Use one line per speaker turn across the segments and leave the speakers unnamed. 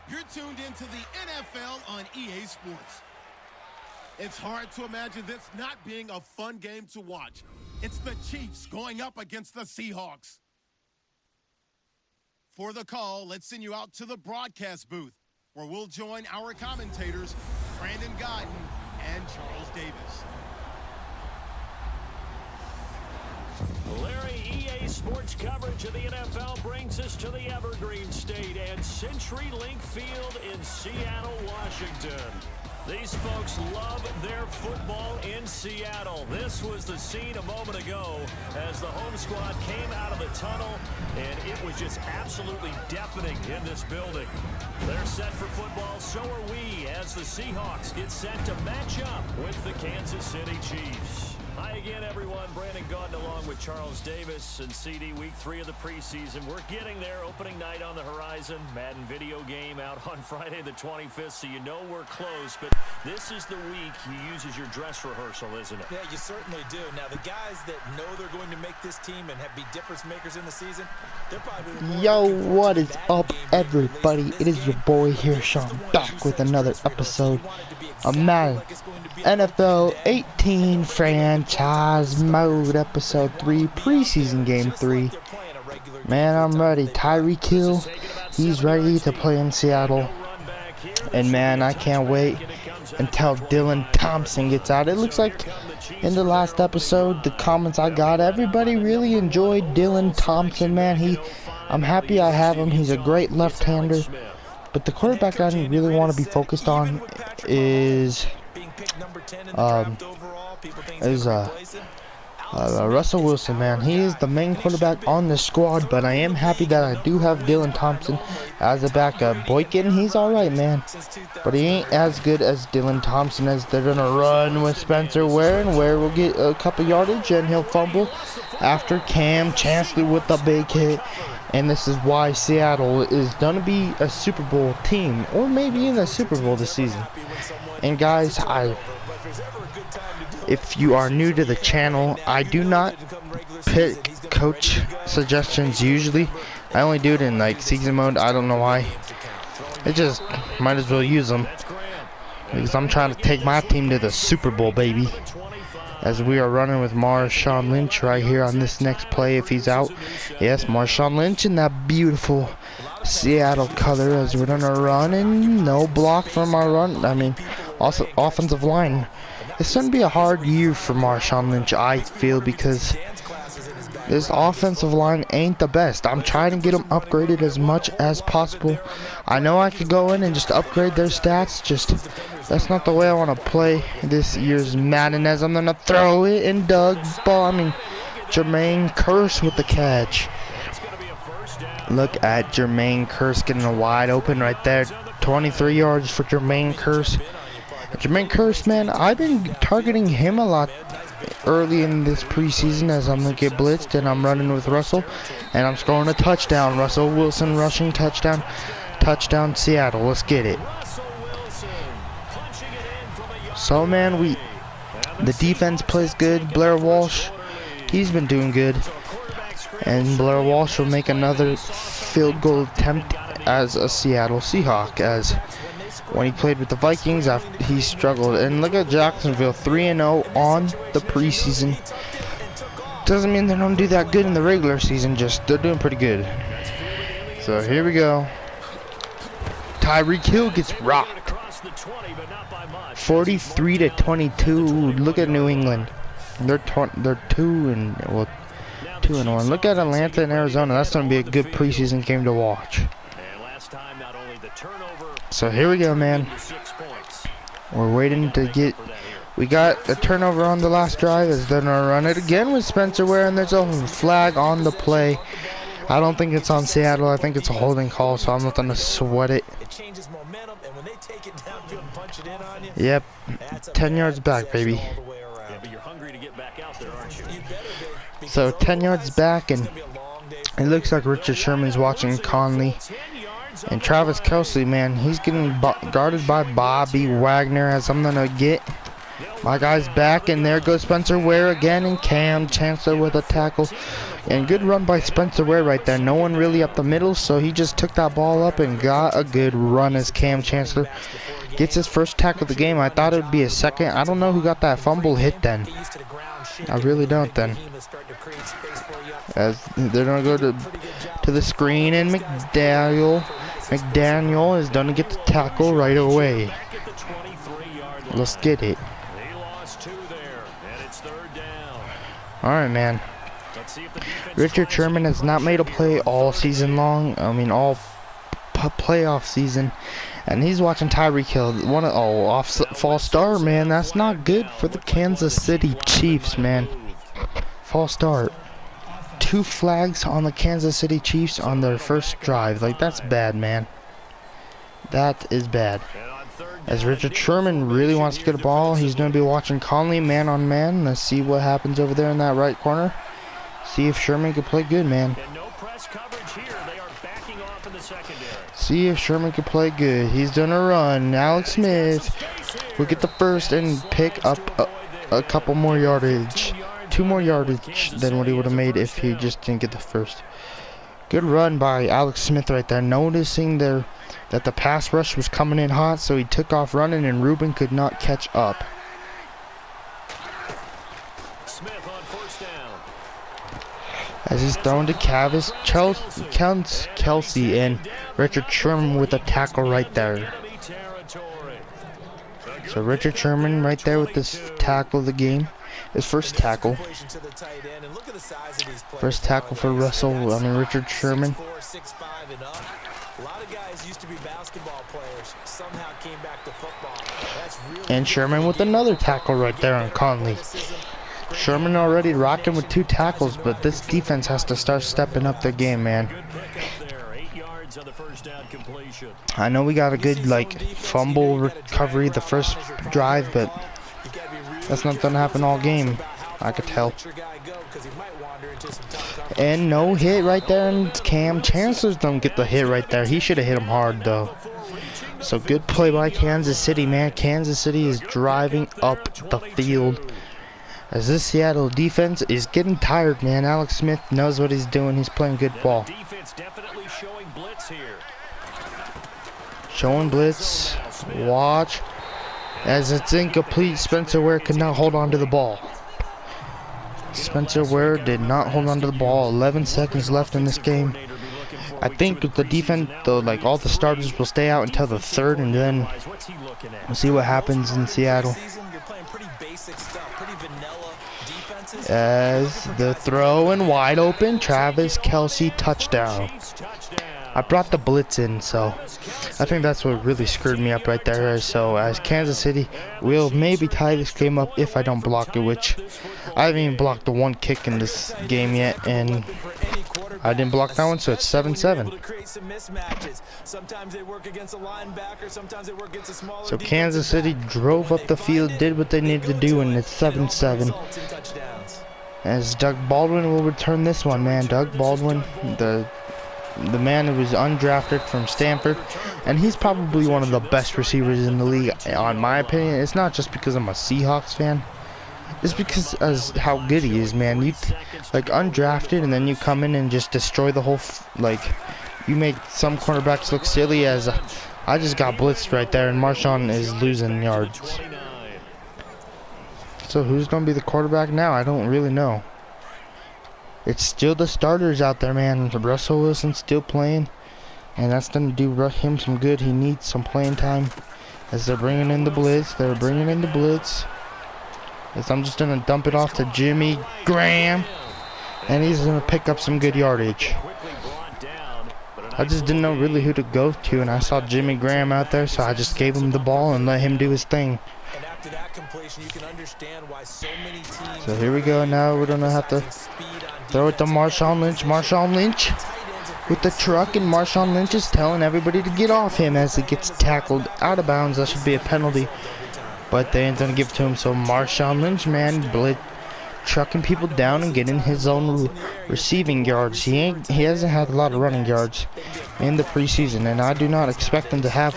You're tuned into the NFL on EA Sports. It's hard to imagine this not being a fun game to watch. It's the Chiefs going up against the Seahawks. For the call, let's send you out to the broadcast booth, where we'll join our commentators, Brandon Godden and Charles Davis.
Larry, EA Sports coverage of the NFL brings us to the Evergreen State and CenturyLink Field in Seattle, Washington. These folks love their football in Seattle. This was the scene a moment ago as the home squad came out of the tunnel, and it was just absolutely deafening in this building. They're set for football, so are we, as the Seahawks get set to match up with the Kansas City Chiefs. Hi again, everyone. Brandon Godden along with Charles Davis and CD Week 3 of the preseason. We're getting there. Opening night on the horizon. Madden video game out on Friday the 25th, so you know we're close. But this is the week you use as your dress rehearsal, isn't it?
Yeah, you certainly do. Now, the guys that know they're going to make this team and be difference makers in the season, they're probably...
Yo, what is up, everybody? It is your boy here, Sean, back with another episode of Madden NFL 18 Franchise Mode, Episode 3, Preseason Game 3. Man, I'm ready. Tyreek Hill, he's ready to play in Seattle. And man, I can't wait until Dylan Thompson gets out. It looks like in the last episode, the comments I got, everybody really enjoyed Dylan Thompson, man. I'm happy I have him. He's a great left-hander. But the quarterback I really want to be focused on is Russell Wilson, man. He is the main quarterback on the squad, but I am happy that I do have Dylan Thompson as a backup. Boykin, he's alright, man, but he ain't as good as Dylan Thompson, as they're gonna run with Spencer Ware, and Ware will get a couple yardage and he'll fumble after Cam Chancellor with the big hit. And this is why Seattle is gonna be a Super Bowl team, or maybe in the Super Bowl this season. And guys, if you are new to the channel, I do not pick coach suggestions usually. I only do it in like season mode. I don't know why. It just might as well use them, because I'm trying to take my team to the Super Bowl, baby. As we are running with Marshawn Lynch right here on this next play if he's out. Yes, Marshawn Lynch in that beautiful Seattle color as we're gonna run, and no block from our run. I mean, also offensive line. It's gonna be a hard year for Marshawn Lynch, I feel, because this offensive line ain't the best. I'm trying to get them upgraded as much as possible. I know I could go in and just upgrade their stats, just that's not the way I want to play this year's Madden, as I'm gonna throw it and Jermaine Kearse with the catch. Look at Jermaine Kearse getting a wide open right there. 23 yards for Jermaine Kearse. Jermaine Kearse, man, I've been targeting him a lot early in this preseason as I'm gonna get blitzed, and I'm running with Russell, and I'm scoring a touchdown. Russell Wilson rushing touchdown. Touchdown Seattle. Let's get it. So man, the defense plays good. Blair Walsh, he's been doing good, and Blair Walsh will make another field goal attempt as a Seattle Seahawk, as when he played with the Vikings, he struggled. And look at Jacksonville, 3-0 on the preseason. Doesn't mean they don't do that good in the regular season, just they're doing pretty good. So here we go. Tyreek Hill gets rocked. 43-22. Look at New England. They're 2-1. Look at Atlanta and Arizona. That's going to be a good preseason game to watch. So here we go, man. We're waiting to get... We got a turnover on the last drive, as they're going to run it again with Spencer Ware, and there's a flag on the play. I don't think it's on Seattle. I think it's a holding call, so I'm not going to sweat it. Yep, 10 yards back, baby. So 10 yards back, and it looks like Richard Sherman's watching Conley. And Travis Kelce, man, he's getting guarded by Bobby Wagner, as I'm going to get My guy's back, and there goes Spencer Ware again, and Cam Chancellor with a tackle. And good run by Spencer Ware right there. No one really up the middle, so he just took that ball up and got a good run as Cam Chancellor gets his first tackle of the game. I thought it would be a second. I don't know who got that fumble hit then. I really don't then. As they're going to go to the screen, and McDaniel is going to get the tackle right away. Let's get it. Alright, man. Richard Sherman has not made a play all season long. I mean, all playoff season. And he's watching Tyreek Hill. False start, man. That's not good for the Kansas City Chiefs, man. False start. 2 flags on the Kansas City Chiefs on their first drive. Like, that's bad, man. That is bad. As Richard Sherman really wants to get a ball, he's going to be watching Conley man on man. Let's see what happens over there in that right corner. See if Sherman can play good, man. See if Sherman can play good. He's going to run. Alex Smith will get the first and pick up a couple more yardage. 2 more yardage than what he would have made if he just didn't get the first. Good run by Alex Smith right there. Noticing there that the pass rush was coming in hot, so he took off running, and Ruben could not catch up.
Smith on first down.
As he's thrown to Kelsey, and Richard Sherman with a tackle right there. So Richard Sherman right there with this tackle of the game. His first tackle. First tackle for Richard Sherman. And Sherman with another tackle right there on Conley. Sherman already rocking with 2 tackles, but this defense has to start stepping up their game, man. I know we got a good fumble recovery the first drive, but that's not gonna happen all game, I could tell. And no hit right there, and Cam Chancellor's don't get the hit right there. He should have hit him hard though. So good play by Kansas City, man. Kansas City is driving up the field. As this Seattle defense is getting tired, man. Alex Smith knows what he's doing. He's playing good ball. Showing blitz. Watch. As it's incomplete, Spencer Ware could not hold on to the ball. Spencer Ware did not hold on to the ball. 11 seconds left in this game. I think the defense, though, all the starters will stay out until the 3rd, and then we'll see what happens in Seattle. As the throw and wide open, Travis Kelsey touchdown. I brought the blitz in, so I think that's what really screwed me up right there. So as Kansas City will maybe tie this game up if I don't block it, which I haven't even blocked the 1 kick in this game yet, and I didn't block that one, so it's 7-7. So Kansas City drove up the field, did what they needed to do, and it's 7-7. As Doug Baldwin will return this one, man. Doug Baldwin, the man who was undrafted from Stanford, and he's probably one of the best receivers in the league, on my opinion. It's not just because I'm a Seahawks fan. It's because as how good he is, man. You undrafted, and then you come in and just destroy the whole you make some cornerbacks look silly. As I just got blitzed right there, and Marshawn is losing yards. So who's gonna be the quarterback now? I don't really know. It's still the starters out there, man. Russell Wilson's still playing, and that's gonna do him some good. He needs some playing time. As they're bringing in the blitz, As I'm just gonna dump it off to Jimmy Graham, and he's gonna pick up some good yardage. I just didn't know really who to go to, and I saw Jimmy Graham out there, so I just gave him the ball and let him do his thing. So here we go. Now we're gonna have to throw it to Marshawn Lynch. Marshawn Lynch with the truck, and Marshawn Lynch is telling everybody to get off him as he gets tackled out of bounds. That should be a penalty, but they ain't gonna give it to him. So Marshawn Lynch, man, trucking people down and getting his own receiving yards. He hasn't had a lot of running yards in the preseason, and I do not expect him to have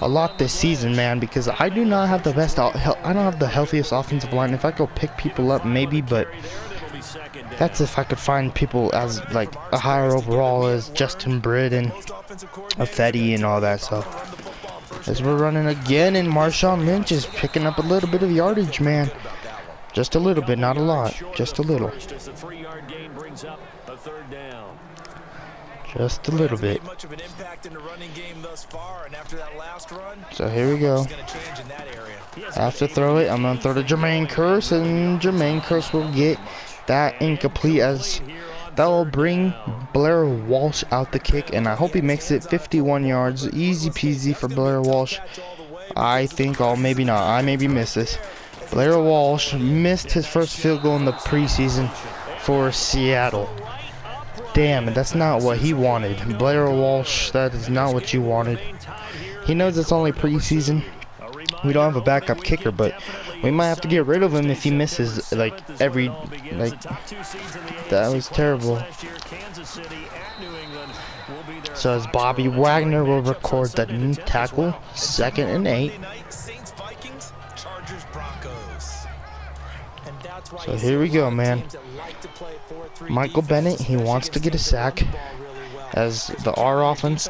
a lot this season, man, because I do not have the best. I don't have the healthiest offensive line. If I go pick people up, maybe, but that's if I could find people as like a higher overall as Justin Britt and Fetty and all that. So as we're running again, and Marshawn Lynch is picking up a little bit of yardage, man. Just a little bit, not a lot. Just a little. Just a little bit. So here we go. I have to throw it. I'm going to throw to Jermaine Kearse, and Jermaine Kearse will get that incomplete, as that will bring Blair Walsh out the kick, and I hope he makes it 51 yards. Easy peasy for Blair Walsh. I think I'll maybe not. I maybe miss this. Blair Walsh missed his first field goal in the preseason for Seattle. Damn, that's not what he wanted. Blair Walsh, that is not what you wanted. He knows it's only preseason. We don't have a backup kicker, but we might have to get rid of him if he misses that was terrible. So as Bobby Wagner will record the new tackle, 2nd and 8. So here we go, man. Michael Bennett, he wants to get a sack, as the R offense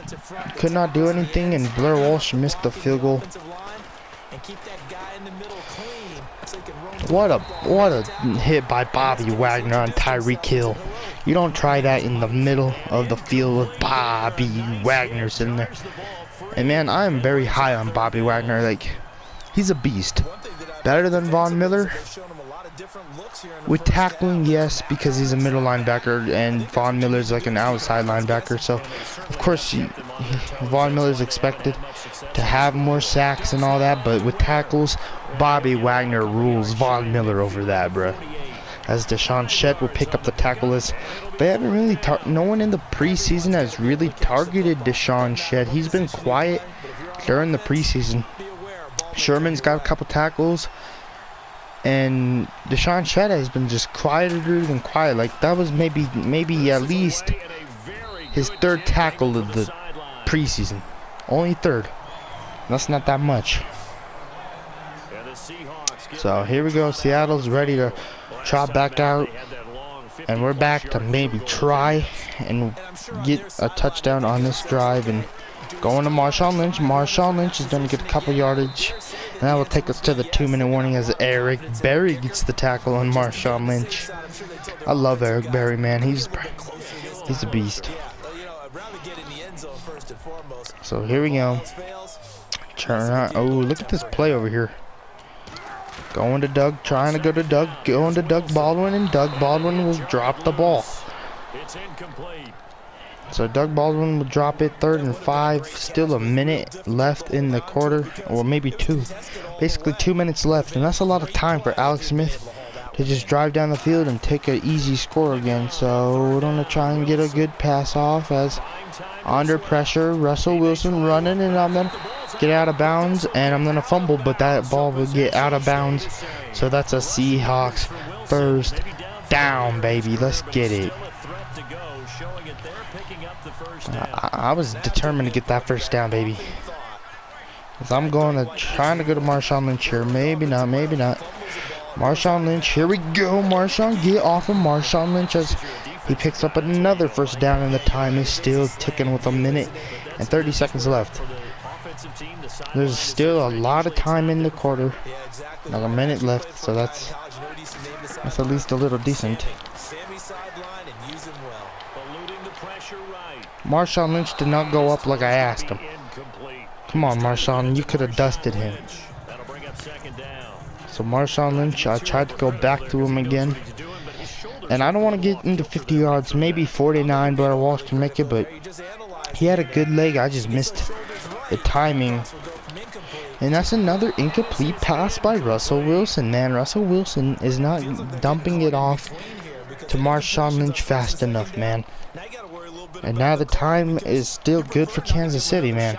could not do anything, and Blair Walsh missed the field goal. What a hit by Bobby Wagner on Tyreek Hill. You don't try that in the middle of the field with Bobby Wagner sitting there. And man, I am very high on Bobby Wagner. Like, he's a beast. Better than Von Miller. With tackling, yes, because he's a middle linebacker, and Von Miller's like an outside linebacker. So, of course, Von Miller's expected to have more sacks and all that. But with tackles, Bobby Wagner rules Von Miller over that, bruh. As Deshaun Shett will pick up the tackle. As they haven't really, no one in the preseason has really targeted Deshaun Shett. He's been quiet during the preseason. Sherman's got a couple tackles. And Deshaun Shett has been just quieter than quiet. Like, that was maybe at least his 3rd tackle of the preseason. Only 3rd. That's not that much. So here we go. Seattle's ready to trot back out. And we're back to maybe try and get a touchdown on this drive. And going to Marshawn Lynch. Marshawn Lynch is going to get a couple yardage. And that will take us to the 2-minute warning as Eric Berry gets the tackle on Marshawn Lynch. I love Eric Berry, man. He's a beast. So here we go. Turn on. Oh, look at this play over here. Going to Doug, trying to go to Doug, going to Doug Baldwin, and Doug Baldwin will drop the ball.
It's incomplete.
So Doug Baldwin will drop it, 3rd and 5. Still a minute left in the quarter, or maybe 2. Basically 2 minutes left, and that's a lot of time for Alex Smith to just drive down the field and take an easy score again. So we're gonna try and get a good pass off, as under pressure, Russell Wilson running, and I'm gonna get out of bounds, and I'm gonna fumble, but that ball will get out of bounds. So that's a Seahawks 1st down, baby. Let's get it. I was determined to get that 1st down, baby. As I'm trying to go to Marshawn Lynch here. Maybe not, maybe not. Marshawn Lynch, here we go. Marshawn, get off of Marshawn Lynch as he picks up another 1st down, and the time is still ticking with 1 minute and 30 seconds left. There's still a lot of time in the quarter. Like a minute left, so that's at least a little decent. Marshawn Lynch did not go up like I asked him. Come on, Marshawn, you could have dusted him. So Marshawn Lynch, I tried to go back to him again. And I don't want to get into 50 yards, maybe 49, Blair Walsh can make it, but he had a good leg. I just missed the timing. And that's another incomplete pass by Russell Wilson, man. Russell Wilson is not dumping it off to Marshawn Lynch fast enough, man. And now the time is still good for Kansas City, man.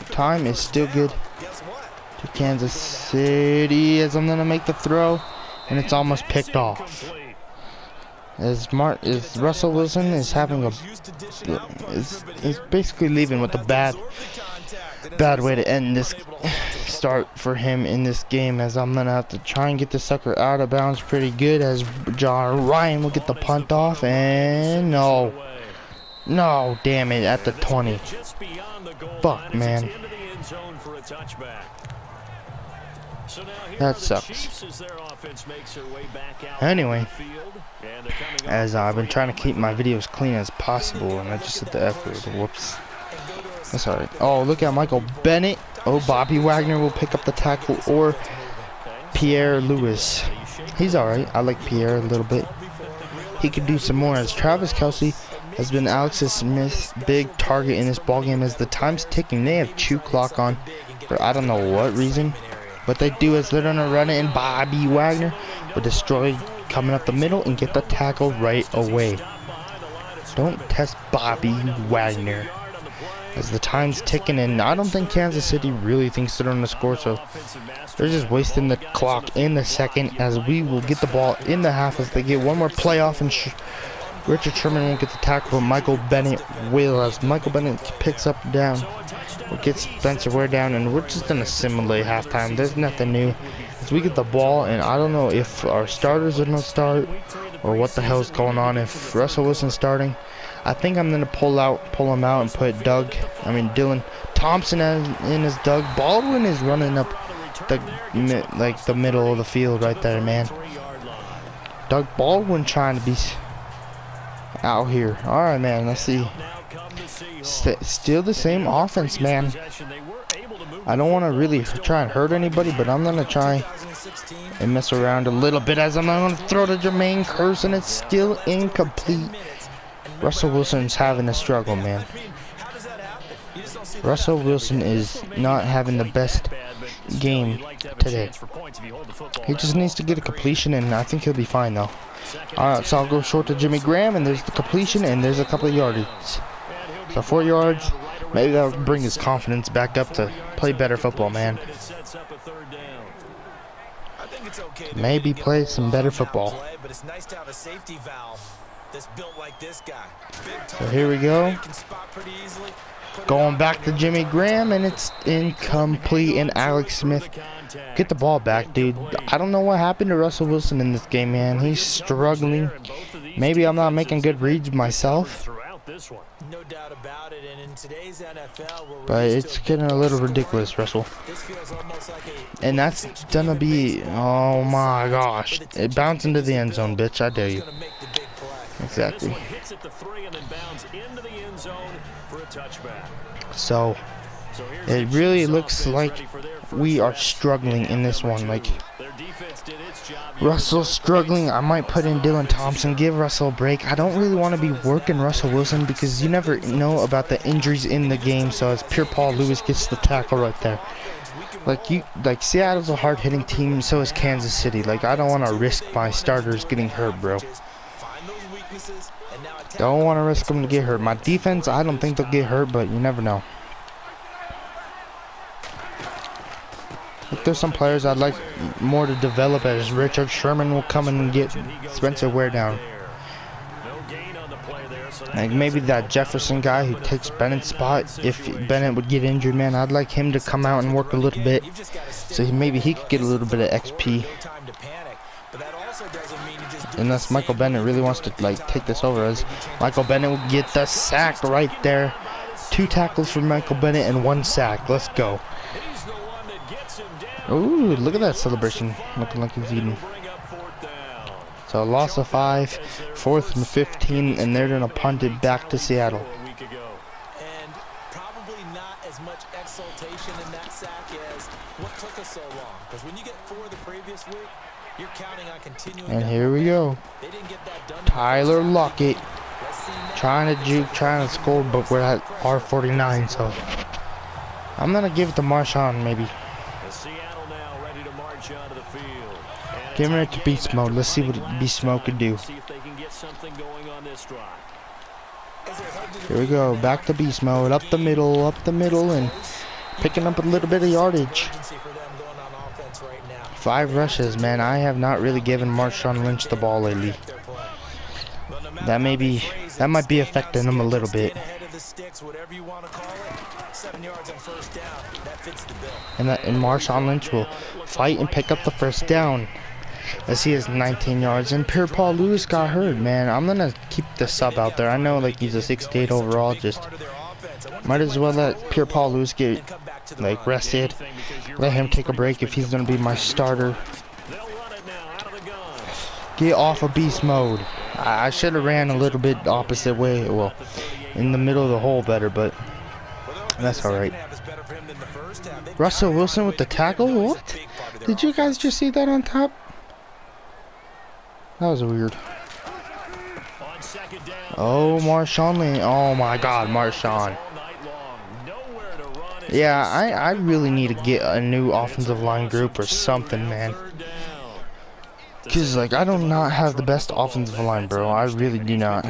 Time is still good to Kansas City, as I'm going to make the throw, and it's almost picked off. As Russell Wilson is having is basically leaving with a bad bad way to end this start for him in this game, as I'm gonna have to try and get the sucker out of bounds pretty good, as John Ryan will get the punt off, and no, damn it, at the 20. Fuck, man. That sucks. Anyway, as I've been trying to keep my videos clean as possible, and I just said the F word. Whoops. That's alright. Oh, look at Michael Bennett. Oh, Bobby Wagner will pick up the tackle, or Pierre Lewis. He's alright. I like Pierre a little bit. He could do some more, as Travis Kelce has been Alex Smith's big target in this ballgame. As the time's ticking, they have chew clock on for I don't know what reason. What they do is they're gonna run it, and Bobby Wagner will destroy coming up the middle and get the tackle right away. Don't test Bobby Wagner, as the time's ticking, and I don't think Kansas City really thinks they're gonna score, so they're just wasting the clock in the second, as we will get the ball in the half as they get one more play off, and Richard Sherman won't get the tackle, but Michael Bennett will, as Michael Bennett picks up down. We'll get Spencer Ware down, and we're just gonna simulate halftime. There's nothing new. As we get the ball, and I don't know if our starters are gonna start or what the hell's going on. If Russell Wilson's starting, I think I'm gonna pull him out and put Dylan Thompson in his Doug. Baldwin is running up the middle of the field right there, man. Doug Baldwin trying to be out here. All right, man. Let's see. Still the same offense, man. I don't want to really try and hurt anybody, but I'm going to try and mess around a little bit, as I'm going to throw to Jermaine Kearse, and it's still incomplete. Russell Wilson's having a struggle, man. Russell Wilson is not having the best game today. He just needs to get a completion, and I think he'll be fine, though. Alright, so I'll go short to Jimmy Graham, and there's the completion, and there's a couple of yardage. So 4 yards, maybe that'll bring his confidence back up to play better football, man. Maybe play some better football. So here we go. Going back to Jimmy Graham, and it's incomplete, and Alex Smith get the ball back, dude. I don't know what happened to Russell Wilson in this game, man. He's struggling. Maybe I'm not making good reads myself.
No doubt about it, and in today's NFL,
but it's getting a little ridiculous, Russell. And that's gonna be, oh my gosh, it bounced into the end zone, bitch. I dare you. Exactly. So it really looks like we are struggling in this one. Like, Russell's struggling. I might put in Dylan Thompson, give Russell a break. I don't really want to be working Russell Wilson, because you never know about the injuries in the game. So as Pierre Lewis gets the tackle right there. Like Seattle's a hard-hitting team, so is Kansas City. Like, I don't want to risk my starters getting hurt, bro. Don't want to risk them to get hurt. My defense, I don't think they'll get hurt, but you never know. There's some players I'd like more to develop, as Richard Sherman will come in and get Spencer Ware down. Like maybe that Jefferson guy who takes Bennett's spot, if Bennett would get injured, man, I'd like him to come out and work a little bit, so maybe he could get a little bit of XP. Unless Michael Bennett really wants to like take this over, as Michael Bennett will get the sack right there. 2 tackles for Michael Bennett and 1 sack. Let's go. Ooh, look at that celebration. Looking like he's eating. So a loss of 5, 4th and 15, and they're gonna punt it back to Seattle.
And probably not as much exultation in that sack as what took us so long. Because when you get 4 the previous week, you're counting on continuing.
And here we go.
They didn't get that done.
Tyler Lockett trying to juke, trying to score, but we're at R49, so I'm gonna give it to Marshawn maybe. Giving it to beast mode. Let's see what beast mode can do. Here we go. Back to beast mode. Up the middle, and picking up a little bit of yardage. 5 rushes, man. I have not really given Marshawn Lynch the ball lately. That might be affecting him a little bit.
the sticks, whatever you want to call it. 7 yards on first down. That fits the bill.
And Marshawn Lynch will fight and pick up the first down, as he has 19 yards. And Pierre-Paul Lewis got hurt, man. I'm gonna keep the sub out there. I know, like, he's a 68 overall. Just might as well let Pierre-Paul Lewis get, like, rested. Let him take a break if he's gonna be my starter. Get off of beast mode. I should have ran a little bit opposite way. Well, in the middle of the hole better, but that's alright. Russell Wilson with the tackle? What? Did you guys just see that on top? That was weird. Oh, Marshawn Lynch. Oh my god, Marshawn. Yeah, I really need to get a new offensive line group or something, man. Because, like, I do not have the best offensive line, bro. I really do not.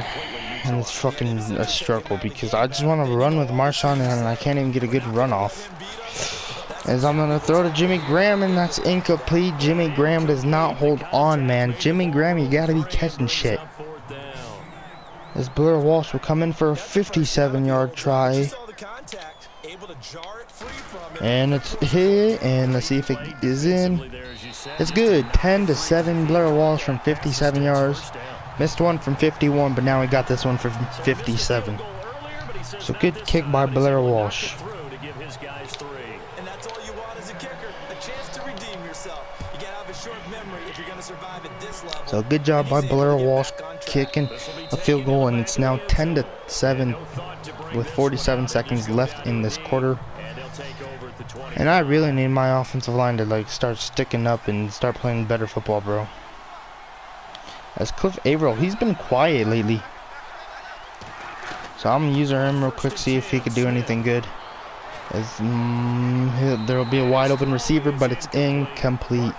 And it's fucking a struggle because I just want to run with Marshawn and I can't even get a good run off. As I'm going to throw to Jimmy Graham, and that's incomplete. Jimmy Graham does not hold on, man. Jimmy Graham, you got to be catching shit. As Blair Walsh will come in for a 57-yard try. And it's hit, and let's see if it is in. It's good. 10-7. Blair Walsh from 57 yards. Missed one from 51, but now we got this one from 57. So good kick by Blair Walsh.
And that's all you want as a kicker, a chance to redeem yourself. You gotta have a short memory if you're gonna survive at this level.
So good job by Blair Walsh kicking a field goal, and it's now 10-7 with 47 seconds left in this quarter. And I really need my offensive line to, like, start sticking up and start playing better football, bro. As Cliff Averill, he's been quiet lately. So I'm gonna use him real quick, see if he could do anything good. As there will be a wide open receiver, but it's incomplete.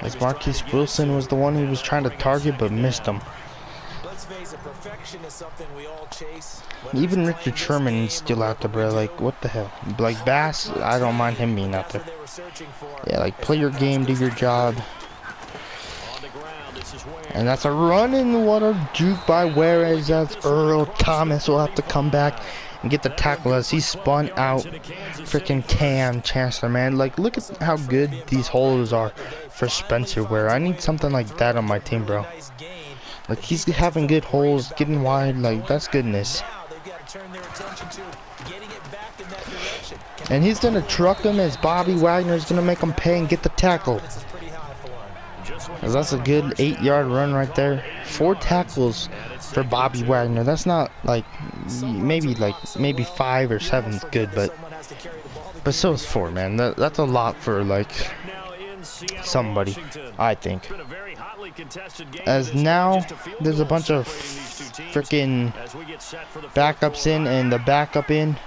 As Marquise Wilson was the one he was trying to target, but missed him. Even Richard Sherman's still out there, bro. Like, what the hell? Like, Bass, I don't mind him being out there. Yeah, like, play your game, do your job. And that's a run, and what a juke by Juarez. That's Earl Thomas will have to come back and get the tackle as he spun out freaking Cam Chancellor, man. Like, look at how good these holes are for Spencer Ware. I need something like that on my team, bro. Like, he's having good holes, getting wide. Like, that's goodness. And he's gonna truck him as Bobby Wagner's gonna make him pay and get the tackle. As that's a good 8-yard run right there. 4 tackles for Bobby Wagner. That's not like maybe 5 or 7 is good, but so is 4, man. That's a lot for, like, somebody, I think. As now there's a bunch of freaking backups in, and the backup in,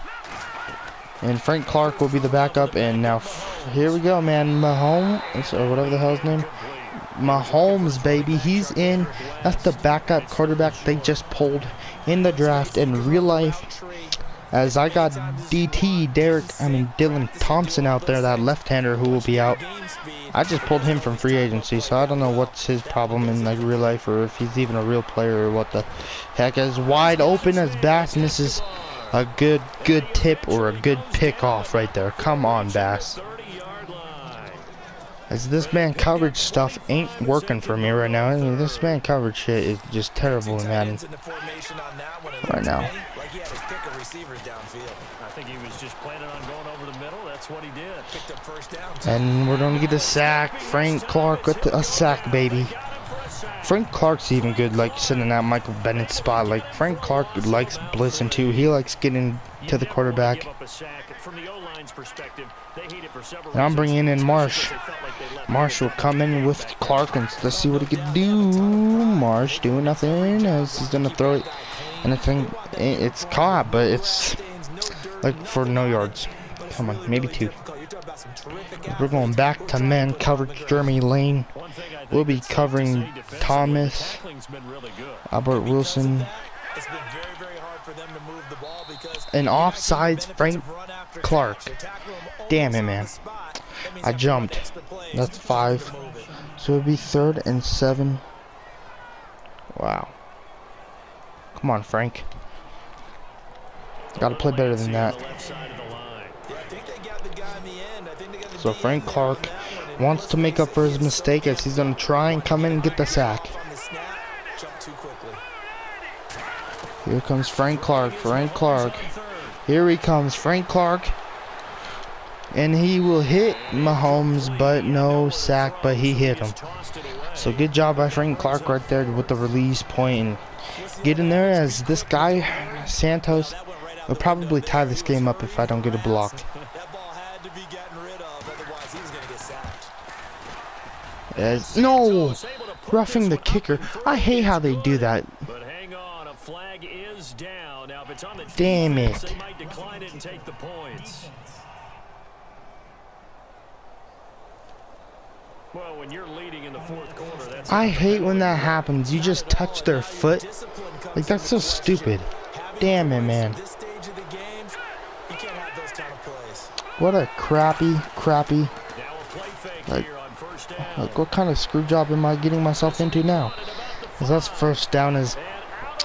and Frank Clark will be the backup. And now here we go, man. Mahomes, or whatever the hell his name. Mahomes, baby, he's in. That's the backup quarterback they just pulled in the draft in real life. As I got Dylan Thompson out there, that left-hander who will be out. I just pulled him from free agency, so I don't know what's his problem in, like, real life, or if he's even a real player or what the heck. As wide open as Bass misses a good tip or a good pick off right there. Come on, Bass. As this man coverage stuff ain't working for me right now. I mean, this man coverage shit is just terrible in Madden right now.
I think he was just planning on going over the middle. That's what he did. Picked up first down.
And we're gonna get a sack. Frank Clark with a sack, baby. Frank Clark's even good, like, sitting in that Michael Bennett spot. Like, Frank Clark likes blitzing too. He likes getting to the quarterback. And I'm bringing in Marsh. Marsh will come in with Clark, and let's see what he can do. Marsh doing nothing as he's gonna throw it, and I think it's caught, but it's like for no yards. Come on, maybe 2. We're going back to man coverage. Jeremy Lane will be covering Thomas, Albert Wilson, and offsides Frank Clark. Damn it, man. I jumped. That's 5. So it'll be 3rd and 7. Wow. Come on, Frank. Got to play better than that. So Frank Clark wants to make up for his mistake as he's going to try and come in and get the sack. Here comes Frank Clark. Frank Clark. Here he comes, Frank Clark. And he will hit Mahomes, but no sack, but he hit him. So good job by Frank Clark right there with the release point and get in there, as this guy, Santos, will probably tie this game up if I don't get a block. As, no! Roughing the kicker. I hate how they do that. Damn it.
Well, when you're leading in the fourth quarter, that's
I hate when that happens. You just touch their foot. Like, that's so stupid. Damn it, man. What a crappy. Like, what kind of screw job am I getting myself into now? Because that's first down is,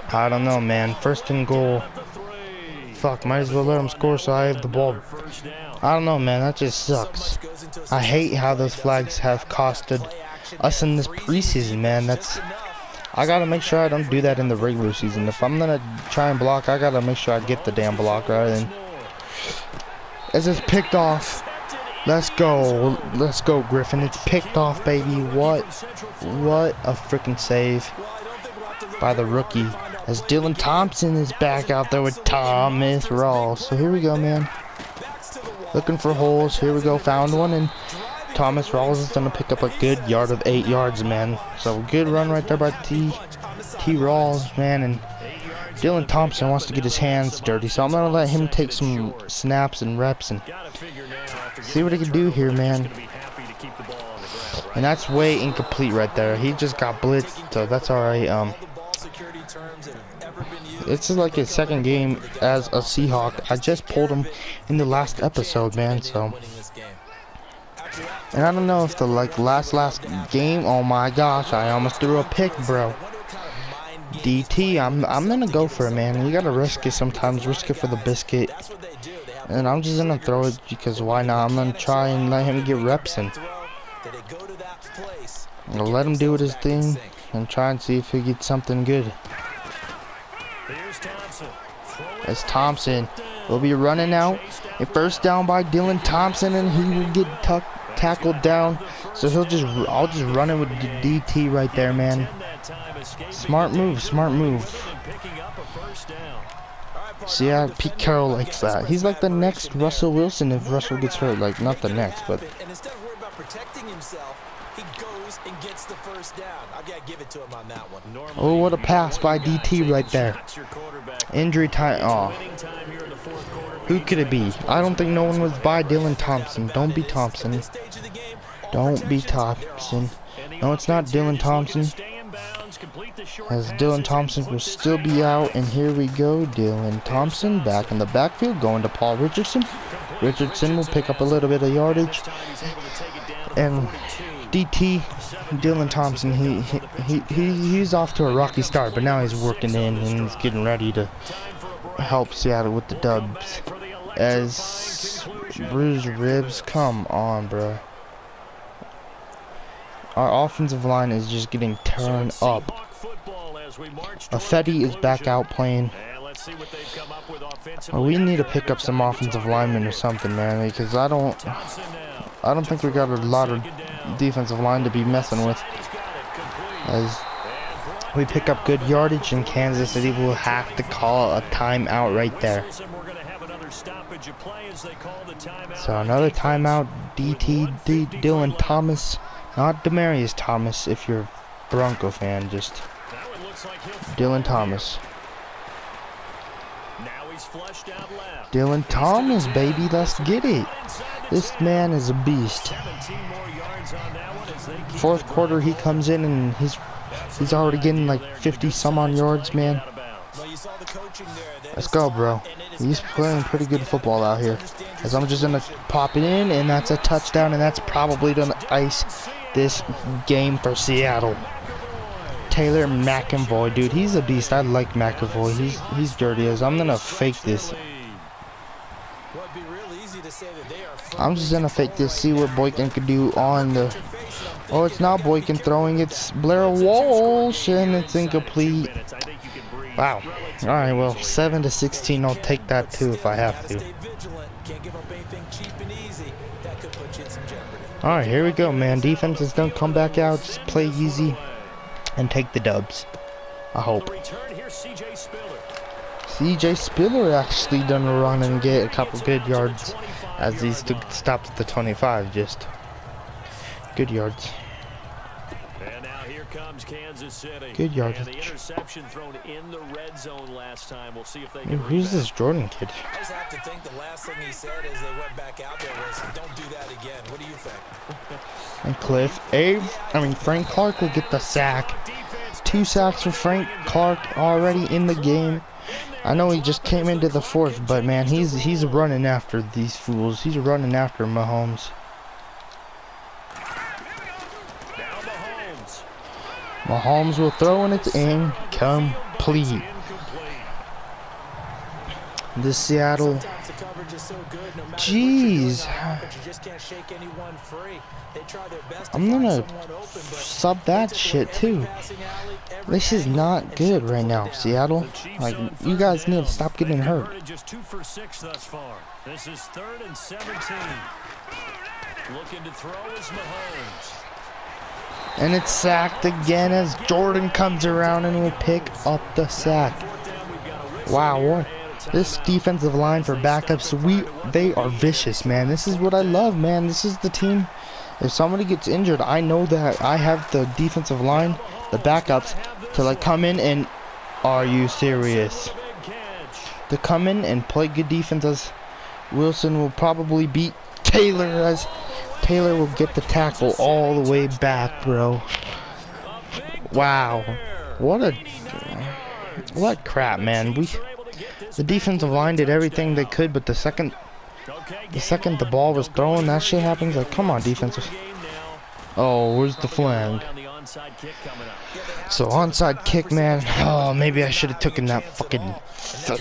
I don't know, man. First and goal. Fuck, might as well let them score so I have the ball. I don't know, man. That just sucks. I hate how those flags have costed us in this preseason, man. I gotta make sure I don't do that in the regular season. If I'm gonna try and block, I gotta make sure I get the damn block right then. As it's picked off. Let's go, Griffin. It's picked off, baby. What a freaking save by the rookie. As Dylan Thompson is back out there with Thomas Rawls. So here we go, man. Looking for holes. Here we go. Found one, and Thomas Rawls is gonna pick up a good yard of 8 yards, man. So good run right there by T. Rawls, man. And Dylan Thompson wants to get his hands dirty, so I'm gonna let him take some snaps and reps and see what he can do here, man. And that's way incomplete right there. He just got blitzed, so that's alright. It's like his second game as a Seahawk. I just pulled him in the last episode, man. So, and I don't know if the last game. Oh my gosh, I almost threw a pick, bro. DT, I'm gonna go for it, man. You gotta risk it sometimes. Risk it for the biscuit. And I'm just gonna throw it because why not? I'm gonna try and let him get reps in. I'm gonna let him do his thing and try and see if he gets something good. As Thompson will be running out. A first down by Dylan Thompson, and he will get tackled down. So I'll just run it with the DT right there, man. Smart move. See, yeah, Pete Carroll likes that. He's like the next Russell Wilson if Russell gets hurt. Like, not the next, but.
And instead of worrying about protecting himself, he goes and gets the first down. I've got to give it to him on that one.
Oh, what a pass by DT right there. Injury time. Oh. Who could it be? I don't think no one was by Dylan Thompson. Don't be Thompson. Don't be Thompson. No, it's not Dylan Thompson. As Dylan Thompson will still be out. And here we go. Dylan Thompson back in the backfield. Going to Paul Richardson. Richardson will pick up a little bit of yardage. And DT, Dylan Thompson, he's off to a rocky start, but now he's working in and he's getting ready to help Seattle with the dubs. As bruised ribs, come on, bro. Our offensive line is just getting turned up. Affetti is back out playing. Well, we need to pick up some offensive linemen or something, man, because I don't think we got a lot of defensive line to be messing with. As we pick up good yardage, and Kansas City will have to call a timeout right there. So another timeout. Dylan Thomas, not Demaryius Thomas. If you're a Bronco fan, just Dylan Thomas. Dylan Thomas, baby, let's get it. This man is a beast. Fourth quarter, he comes in and he's already getting like 50 some on yards, man. Let's go, bro. He's playing pretty good football out here. As I'm just gonna pop it in, and that's a touchdown, and that's probably gonna ice this game for Seattle. Taylor McAvoy, dude, he's a beast. I like McAvoy. He's dirty as I'm gonna fake this
Well, it'd be real easy to say that they are.
I'm just gonna fake this, see what Boykin could do on the. Oh, it's not Boykin throwing, it's Blair Walsh, and it's incomplete. Wow. Alright, well, 7-16, I'll take that too if I have to. Alright, here we go, man. Defense is done. Come back out, just play easy, and take the dubs. I hope. CJ Spiller actually done a run and get a couple good yards as he stopped at the 25. Just good yards.
And now here comes Kansas City.
Good yards.
And the interception thrown in the red zone last time. We'll see if they
Hey,
can.
who's this Jordan kid?
I just have to think the last thing he said as they went back out there was, "Don't do that again." What do you think?
And Frank Clark will get the sack. 2 sacks for Frank Clark already in the game. I know he just came into the fourth, but man, he's running after these fools. He's running after Mahomes. Mahomes will throw and it's incomplete. This Seattle. Jeez. I'm gonna sub that shit too. This is not good right now, Seattle. Like, you guys need to stop getting hurt.
Just 2 for 6 thus far. This is 3rd and 17. Looking to throw is Mahomes.
And it's sacked again as Jordan comes around and will pick up the sack. Wow, what? This defensive line for backups, they are vicious, man. This is what I love, man. This is the team. If somebody gets injured, I know that I have the defensive line, the backups, to like come in and, are you serious? To come in and play good defense, as Wilson will probably beat Taylor, as Taylor will get the tackle all the way back, bro. Wow. What crap, man. The defensive line did everything they could, but the second the ball was thrown, that shit happens. Like, come on, defensive. Oh, where's the flag? So onside kick, man. Oh, maybe I should have taken that fucking that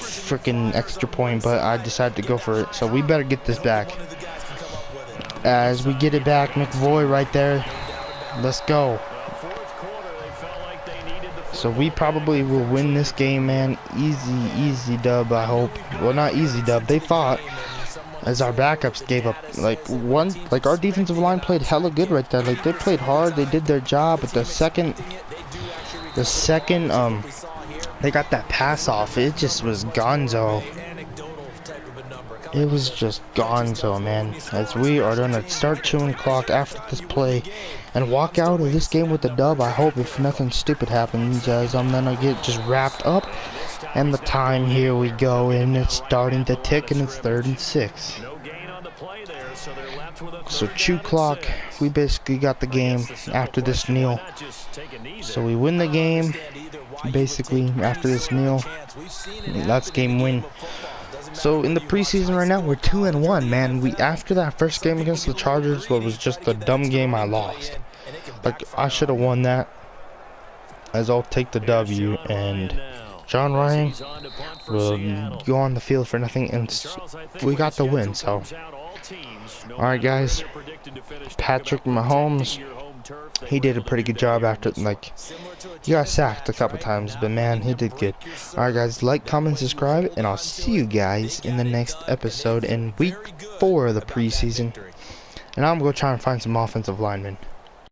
freaking extra point, but I decided to go for it. So we better get this back. As we get it back, McVoy right there. Let's go. So we probably will win this game, man. Easy dub, I hope. Well, not easy dub. They fought as our backups gave up. Like our defensive line played hella good right there. Like, they played hard. They did their job. But the second they got that pass off, it just was gonzo. It was just gonzo, man. As we are gonna start chewing clock after this play and walk out of this game with the dub. I hope, if nothing stupid happens, as I'm gonna get just wrapped up. And the time, here we go, and it's starting to tick, and it's 3rd and 6. So chew clock. We basically got the game after this kneel. So we win the game basically after this kneel. That's game win. So in the preseason right now, we're 2-1, man. After that first game against the Chargers, what was just a dumb game, I lost. Like, I should have won that. As I'll take the W, and John Ryan will go on the field for nothing, and we got the win. So, all right, guys. Patrick Mahomes, he did a pretty good job after, like, he got sacked a couple times, but man, he did good. Alright, guys, like, comment, subscribe, and I'll see you guys in the next episode in week 4 of the preseason. And I'm going to try and find some offensive linemen.